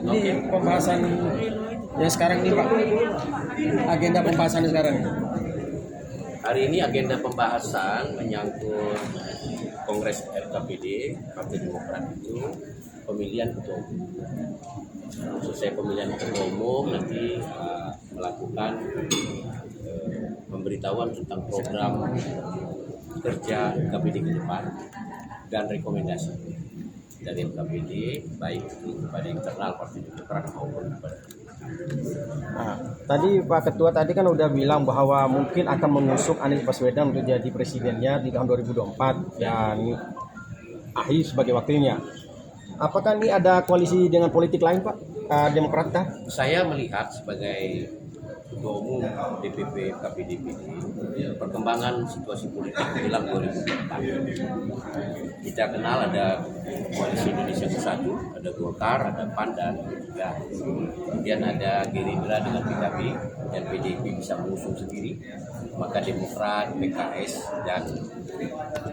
Ini pembahasan yang sekarang nih Pak, agenda pembahasan sekarang. Hari ini agenda pembahasan menyangkut Kongres FKPD Partai Demokrat itu pemilihan ketua umum. Selesai pemilihan ketua umum nanti melakukan pemberitahuan tentang program kerja FKPD ke depan dan rekomendasi dari FKPD baik itu kepada internal Partai Demokrat maupun kepada Tadi Pak Ketua tadi kan udah bilang bahwa mungkin akan mengusung Anies Baswedan untuk jadi presidennya di tahun 2024 dan AHY sebagai wakilnya. Apakah ini ada koalisi dengan politik lain Pak? Demokrat kah? Saya melihat sebagai Ketua Umum DPP KPD perkembangan situasi politik menjelang 2024. Kita kenal ada Koalisi Indonesia Bersatu, ada Golkar, ada PAN dan P3. Kemudian ada Gerindra dengan PKB dan PDIP bisa mengusung sendiri. Maka Demokrat, PKS dan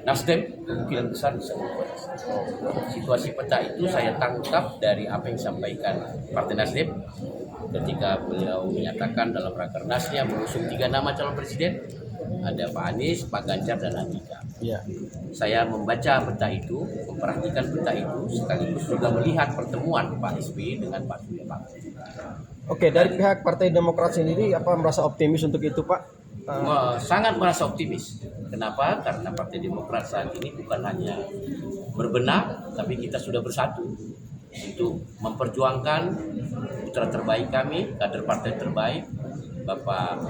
Nasdem kemungkinan besar bisa berkoalisi. Situasi peta itu saya tangkap dari apa yang disampaikan Partai Nasdem ketika beliau menyatakan dalam rakernasnya mengusung 3 nama calon presiden, ada Pak Anies, Pak Ganjar dan Andika. Iya. Saya membaca peta itu, memperhatikan peta itu, sekaligus juga melihat pertemuan Pak SBY dengan Pak Surya Paloh. Oke, dari pihak Partai Demokrat sendiri apa merasa optimis untuk itu Pak? Sangat merasa optimis. Kenapa? Karena Partai Demokrat saat ini bukan hanya berbenah, tapi kita sudah bersatu untuk memperjuangkan putra terbaik kami, kader partai terbaik, Bapak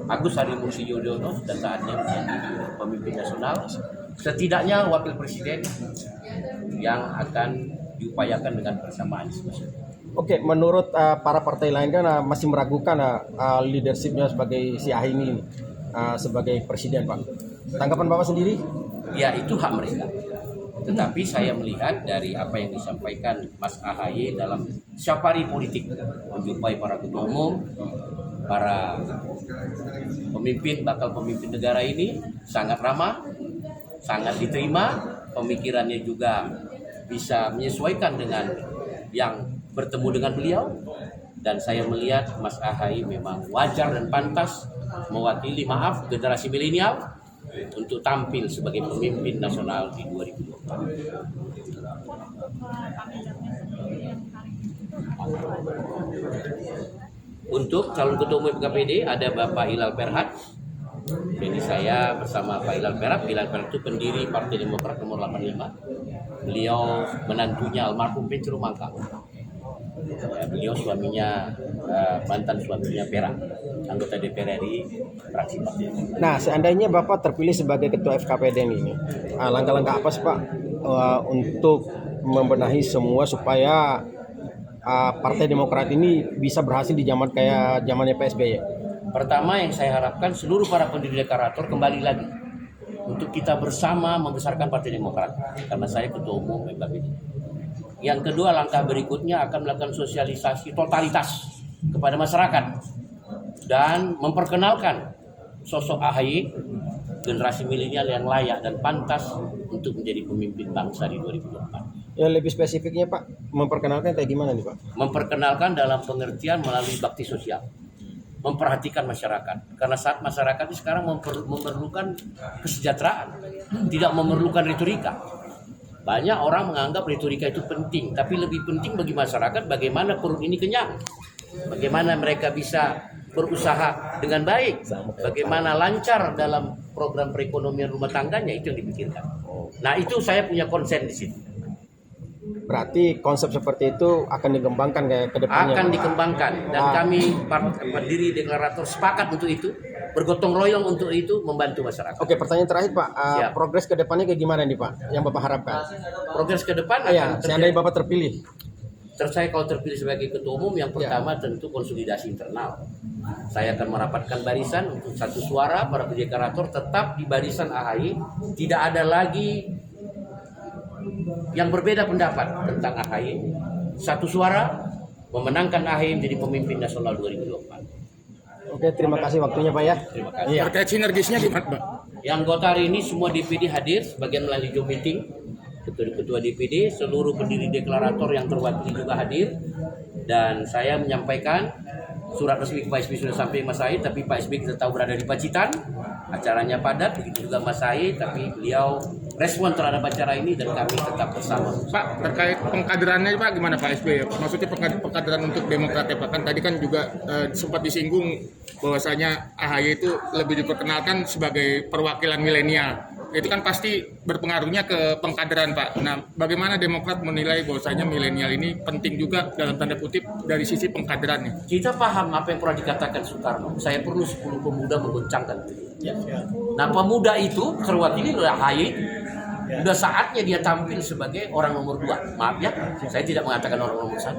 Agus Harimurti Yudhoyono dan saatnya menjadi pemimpin nasional, setidaknya wakil presiden yang akan diupayakan dengan bersama Anies Baswedan. Oke, menurut para partai lain kan masih meragukan leadershipnya sebagai si AHY ini sebagai presiden Pak. Tanggapan Bapak sendiri? Ya itu hak mereka. Tetapi saya melihat dari apa yang disampaikan Mas AHY dalam safari politik menjumpai para ketua umum, para pemimpin, bakal pemimpin negara ini sangat ramah, sangat diterima, pemikirannya juga bisa menyesuaikan dengan yang bertemu dengan beliau, dan saya melihat Mas AHY memang wajar dan pantas mewakili generasi milenial untuk tampil sebagai pemimpin nasional di 2024. Untuk calon ketua umum KPD ada Bapak Hilal Perhat. Jadi saya bersama Pak Hilal Perhat. Hilal Perhat itu pendiri Partai Demokrat nomor 85. Beliau menantunya almarhum Pencuru Mangka. Beliau suaminya, mantan suaminya Perak, anggota DPR RI fraksi Partai. Nah, seandainya Bapak terpilih sebagai ketua FKPD ini, langkah-langkah apa sih Pak untuk membenahi semua supaya Partai Demokrat ini bisa berhasil di zaman kayak zamannya PSBY? Pertama yang saya harapkan seluruh para pendiri deklarator kembali lagi untuk kita bersama membesarkan Partai Demokrat, karena saya ketua umum FKPD. Yang kedua, langkah berikutnya akan melakukan sosialisasi totalitas kepada masyarakat dan memperkenalkan sosok AHY, generasi milenial yang layak dan pantas untuk menjadi pemimpin bangsa di 2024. Yang lebih spesifiknya Pak, memperkenalkan kayak gimana nih Pak? Memperkenalkan dalam pengertian melalui bakti sosial, memperhatikan masyarakat. Karena saat masyarakat ini sekarang memerlukan kesejahteraan, tidak memerlukan retorika. Banyak orang menganggap retorika itu penting, tapi lebih penting bagi masyarakat bagaimana perut ini kenyang, bagaimana mereka bisa berusaha dengan baik, bagaimana lancar dalam program perekonomian rumah tangganya, itu yang dipikirkan. Nah itu saya punya konsen di situ. Berarti konsep seperti itu akan dikembangkan kayak ke depannya? Akan dikembangkan, dan kami pendiri deklarator sepakat untuk itu, bergotong royong untuk itu, membantu masyarakat. Oke, pertanyaan terakhir Pak, progres ke depannya kayak gimana nih Pak yang Bapak harapkan? Progres ke depan Ya, seandainya Bapak terpilih. Saya kalau terpilih sebagai ketua umum, yang pertama tentu konsolidasi internal. Saya akan merapatkan barisan untuk satu suara para deklarator tetap di barisan AHY, tidak ada lagi yang berbeda pendapat tentang AHY. Satu suara memenangkan AHY menjadi pemimpin nasional 2024. Oke, terima kasih waktunya Pak ya. Terima kasih. Iya. Terkait sinergisnya gimana Pak? Yang anggota hari ini semua DPD hadir, sebagian melalui Zoom meeting. ketua DPD, seluruh pendiri deklarator yang terwakili juga hadir, dan saya menyampaikan surat resmi ke Pak SBY sudah sampai Mas Ahy, tapi Pak SBY kita tahu berada di Pacitan, acaranya padat, begitu juga Mas Ahy, tapi beliau respon terhadap acara ini dan kami tetap bersama. Pak, terkait pengkaderannya Pak gimana Pak SBY? Maksudnya pengkaderan untuk Demokrat ya Pak, kan tadi kan juga sempat disinggung bahwasanya AHY itu lebih diperkenalkan sebagai perwakilan milenial. Itu kan pasti berpengaruhnya ke pengkaderan Pak. Nah, bagaimana Demokrat menilai bahwasanya milenial ini penting juga dalam tanda kutip dari sisi pengkaderannya? Kita paham apa yang pernah dikatakan Soekarno, saya perlu 10 pemuda menggoncangkan. Nah, pemuda itu terwakili oleh AHY. Sudah saatnya dia tampil sebagai orang nomor 2. Maaf ya, saya tidak mengatakan orang nomor 1.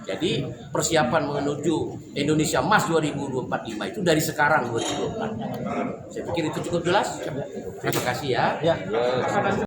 Jadi persiapan menuju Indonesia Emas 2045 itu dari sekarang 2024. Saya pikir itu cukup jelas. Terima kasih ya. Ya.